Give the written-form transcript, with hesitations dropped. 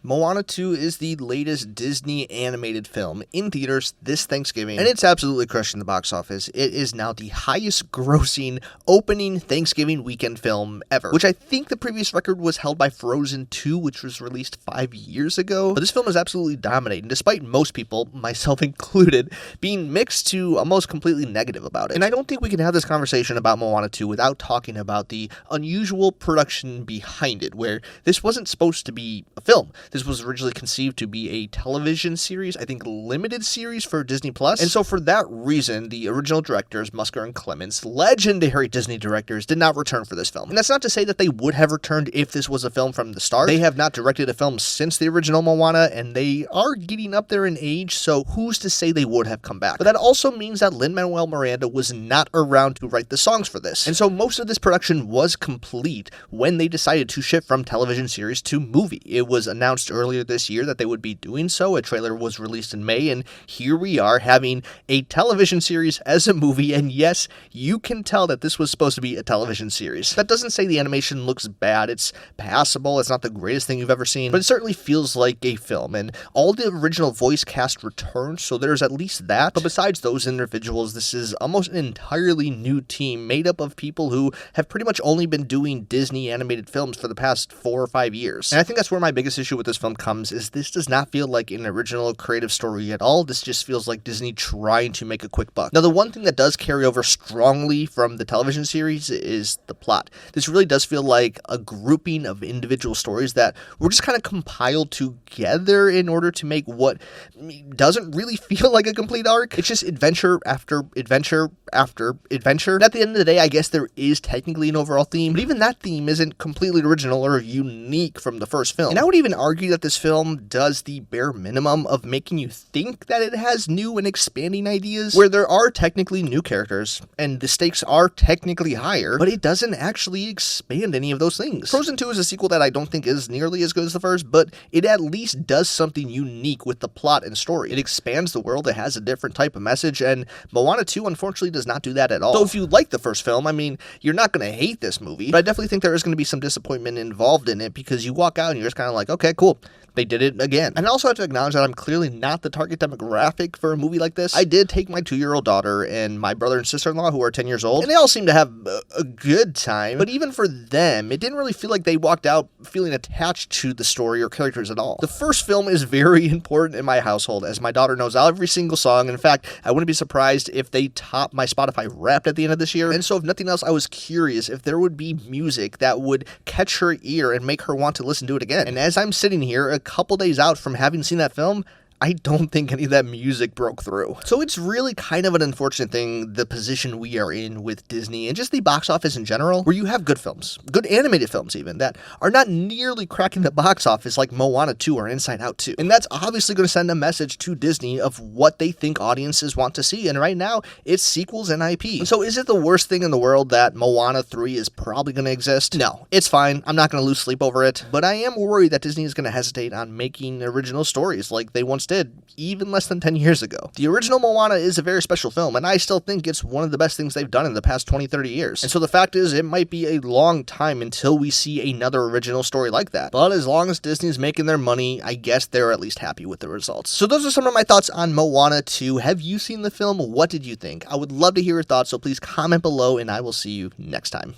Moana 2 is the latest Disney animated film in theaters this Thanksgiving, and it's absolutely crushing the box office. It is now the highest grossing opening Thanksgiving weekend film ever, which I think the previous record was held by Frozen 2, which was released 5 years ago. But this film is absolutely dominating, despite most people, myself included, being mixed to almost completely negative about it. And I don't think we can have this conversation about Moana 2 without talking about the unusual production behind it, where this wasn't supposed to be a film. This was originally conceived to be a television series, I think limited series for Disney+. And so for that reason, the original directors, Musker and Clements, legendary Disney directors, did not return for this film. And that's not to say that they would have returned if this was a film from the start. They have not directed a film since the original Moana, and they are getting up there in age, so who's to say they would have come back? But that also means that Lin-Manuel Miranda was not around to write the songs for this. And so most of this production was complete when they decided to shift from television series to movie. It was announced earlier this year that they would be doing so. A trailer was released in May, and here we are having a television series as a movie, and yes, you can tell that this was supposed to be a television series. That doesn't say the animation looks bad. It's passable. It's not the greatest thing you've ever seen, but it certainly feels like a film, and all the original voice cast returned, so there's at least that. But besides those individuals, this is almost an entirely new team made up of people who have pretty much only been doing Disney animated films for the past 4 or 5 years. And I think that's where my biggest issue with this film comes, is this does not feel like an original creative story at all. This just feels like Disney trying to make a quick buck. Now, the one thing that does carry over strongly from the television series is the plot. This really does feel like a grouping of individual stories that were just kind of compiled together in order to make what doesn't really feel like a complete arc. It's just adventure after adventure after adventure. And at the end of the day, I guess there is technically an overall theme, but even that theme isn't completely original or unique from the first film. And I would even argue that this film does the bare minimum of making you think that it has new and expanding ideas, where there are technically new characters, and the stakes are technically higher, but it doesn't actually expand any of those things. Frozen 2 is a sequel that I don't think is nearly as good as the first, but it at least does something unique with the plot and story. It expands the world, it has a different type of message, and Moana 2 unfortunately does not do that at all. So if you like the first film, I mean, you're not going to hate this movie, but I definitely think there is going to be some disappointment involved in it, because you walk out and you're just kind of like, okay, cool. They did it again. And I also have to acknowledge that I'm clearly not the target demographic for a movie like this. I did take my 2-year-old daughter and my brother and sister-in-law, who are 10 years old, and they all seem to have a good time. But even for them, it didn't really feel like they walked out feeling attached to the story or characters at all. The first film is very important in my household, as my daughter knows every single song. In fact, I wouldn't be surprised if they top my Spotify Wrapped at the end of this year. And so if nothing else, I was curious if there would be music that would catch her ear and make her want to listen to it again. And as I'm sitting here, a couple days out from having seen that film, I don't think any of that music broke through. So it's really kind of an unfortunate thing, the position we are in with Disney and just the box office in general, where you have good films, good animated films even, that are not nearly cracking the box office like Moana 2 or Inside Out 2. And that's obviously going to send a message to Disney of what they think audiences want to see. And right now, it's sequels and IP. And so is it the worst thing in the world that Moana 3 is probably going to exist? No, it's fine. I'm not going to lose sleep over it. But I am worried that Disney is going to hesitate on making original stories like they once did, even less than 10 years ago. The original Moana is a very special film, and I still think it's one of the best things they've done in the past 20-30 years. And so the fact is, it might be a long time until we see another original story like that. But as long as Disney's making their money, I guess they're at least happy with the results. So those are some of my thoughts on Moana 2. Have you seen the film? What did you think? I would love to hear your thoughts, so please comment below, and I will see you next time.